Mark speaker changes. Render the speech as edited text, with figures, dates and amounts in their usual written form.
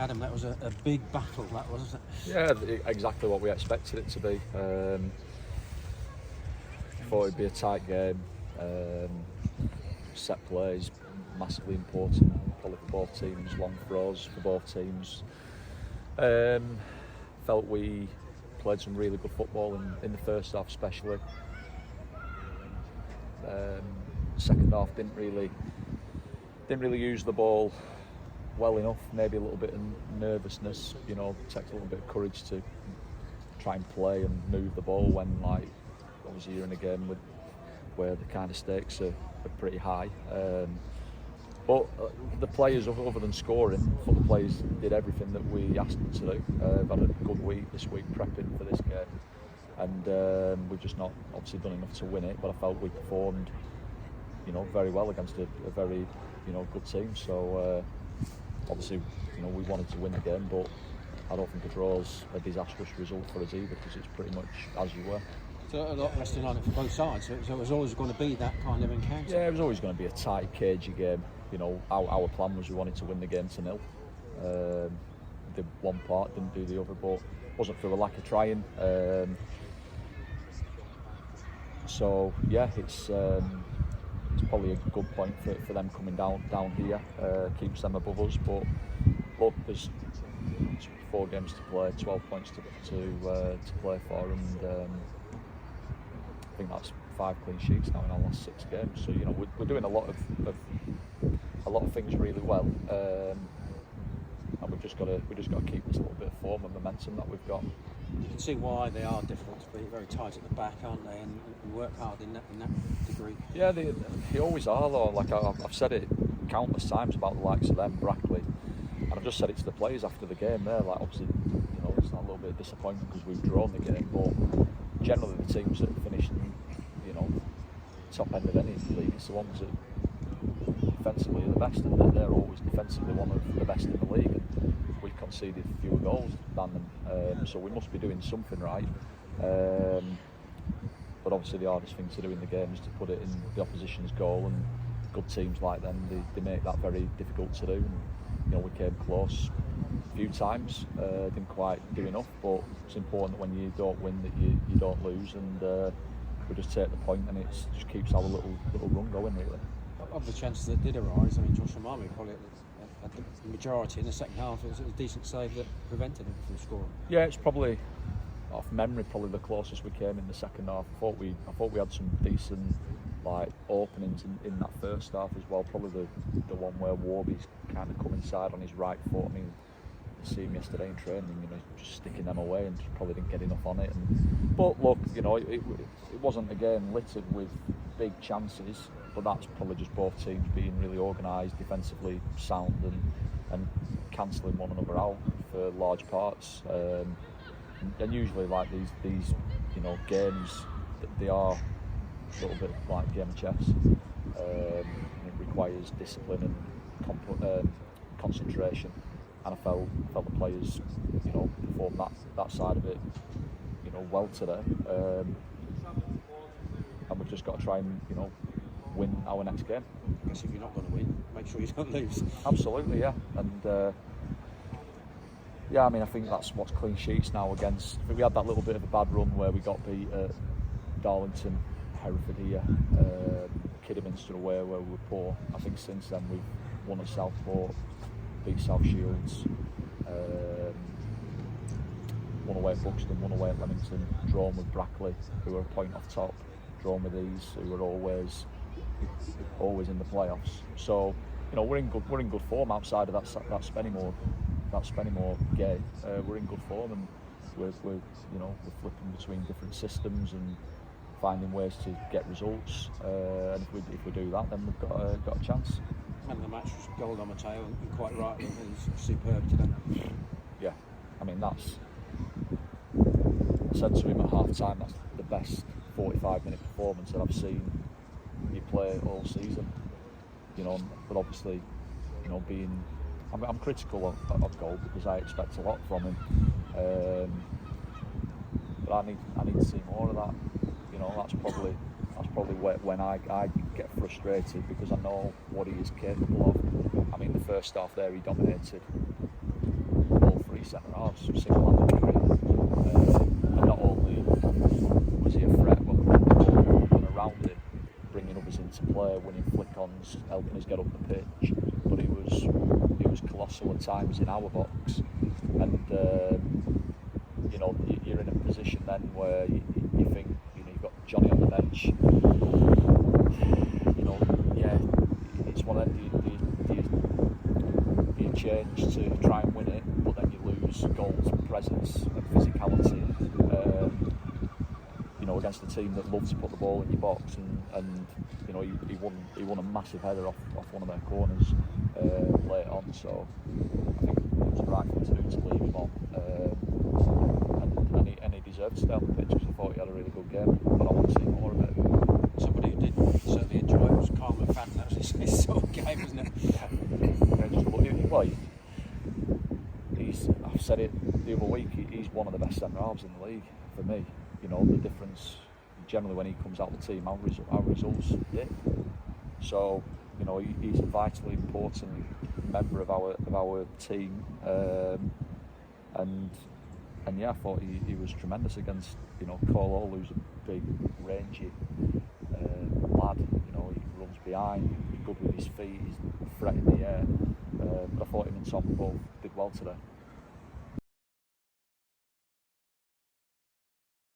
Speaker 1: Adam, that was a big battle, that wasn't it?
Speaker 2: Yeah, exactly what we expected it to be. Thought it'd be a tight game. Set plays massively important, probably for both teams. Long throws for both teams. Felt we played some really good football in the first half, especially. Second half didn't really use the ball well enough. Maybe a little bit of nervousness. You know, it takes a little bit of courage to try and play and move the ball when, like, obviously you're in a game where the kind of stakes are pretty high. But the players, other than scoring, the players did everything that we asked them to do. We've had a good week this week prepping for this game, and we've just not obviously done enough to win it. But I felt we performed, you know, very well against a very, you know, good team. So obviously, you know, we wanted to win the game, but I don't think a draw's a disastrous result for us either, because it's pretty much as you were.
Speaker 1: So a lot resting on it for both sides. So it was always going to be that kind of encounter.
Speaker 2: Yeah, it was always going to be a tight, cagey game. You know, our plan was we wanted to win the game to 0. Did one part, didn't do the other, but wasn't through a lack of trying. So yeah, it's probably a good point for them coming down here. Keeps them above us, but look, there's 4 games to play, 12 points to play for, and I think that's 5 clean sheets now in our last 6 games. So, you know, we're doing a lot of things really well, and we've just got to keep this little bit of form and momentum that we've got.
Speaker 1: You can see why they are difficult to beat. Very tight at the back, aren't they? And work hard in that degree.
Speaker 2: Yeah, they always are though. Like I've said it countless times about the likes of them, Brackley, and I've just said it to the players after the game. There, like, obviously, you know, it's not a little bit of disappointment because we've drawn the game, but generally the teams that finish in, you know, top end of any league, it's the ones that defensively are the best, and they're always defensively one of the best in the league, and we've conceded fewer goals than them, so we must be doing something right. But obviously the hardest thing to do in the game is to put it in the opposition's goal, and good teams like them, they make that very difficult to do. And, you know, we came close a few times, didn't quite do enough, but it's important that when you don't win that you don't lose, and we just take the point, and it just keeps our little run going, really.
Speaker 1: Of the chances that did arise, I mean, Josh Amami probably at the majority in the second half. It was a decent save that prevented him from scoring.
Speaker 2: Yeah, it's probably, off memory, probably the closest we came in the second half. I thought we had some decent, like, openings in that first half as well. Probably the one where Warby's kind of come inside on his right foot. I mean, you see him yesterday in training, you know, just sticking them away, and just probably didn't get enough on it. But look, you know, it wasn't a game littered with big chances, but that's probably just both teams being really organised, defensively sound, and cancelling one another out for large parts. And usually, like these you know, games, they are a little bit like a game of chess. It requires discipline and concentration, and I felt the players, you know, performed that side of it, you know, well today. And we've just got to try and, you know, win our next game.
Speaker 1: I guess if you're not going to win, make sure you don't lose.
Speaker 2: Absolutely, yeah. And yeah, I mean, I think that's what's clean sheets now against. I think we had that little bit of a bad run where we got beat at Darlington, Hereford here, Kidderminster away where we were poor. I think since then we've won at Southport, beat South Shields, won away at Buxton, won away at Leamington, drawn with Brackley, who were a point off top, drawn with these, who were always in the playoffs. So, you know, we're in good form outside of that Spennymoor game. We're in good form, and we're flipping between different systems and finding ways to get results. And if we do that, then we've got a chance.
Speaker 1: Man of the match was Gold on Mateo, and quite rightly, he was superb today.
Speaker 2: Yeah, I mean, I said to him at half time, that's the best 45-minute performance that I've seen you play all season. You know, but obviously, you know, I'm critical of Gold because I expect a lot from him. But I need to see more of that. You know, that's probably when I get frustrated, because I know what he is capable of. I mean, the first half there he dominated. these centre halves single-handedly. And not only was he a threat when we went the ball and around him, bringing others into play, winning flick-ons, helping us get up the pitch, but he was colossal at times in our box. And you know, you're in a position then where you think, you know, you've got Johnny on the bench. You know, yeah, it's one of them. Do you change to try and win it, but then you lose goals, presence, and physicality. You know, against a team that loves to put the ball in your box, and you know, he won a massive header off one of their corners late on. So I think it was the right thing to do to leave him on. And he deserved to stay on the pitch because I thought he had a really good game, but I want to see more of it.
Speaker 1: Somebody who did certainly enjoy it was Carl McFadden. That was his sort of game, wasn't it?
Speaker 2: Well, I've said it the other week, he's one of the best centre halves in the league for me. You know, the difference generally when he comes out the team, our results dip. So, you know, he's a vitally important member of our team, and yeah, I thought he was tremendous against, you know, Chorley, who's a big, rangy lad. You know, he runs behind, he's good with his feet, he's a threat in the air. But I thought him and Tom both did well today.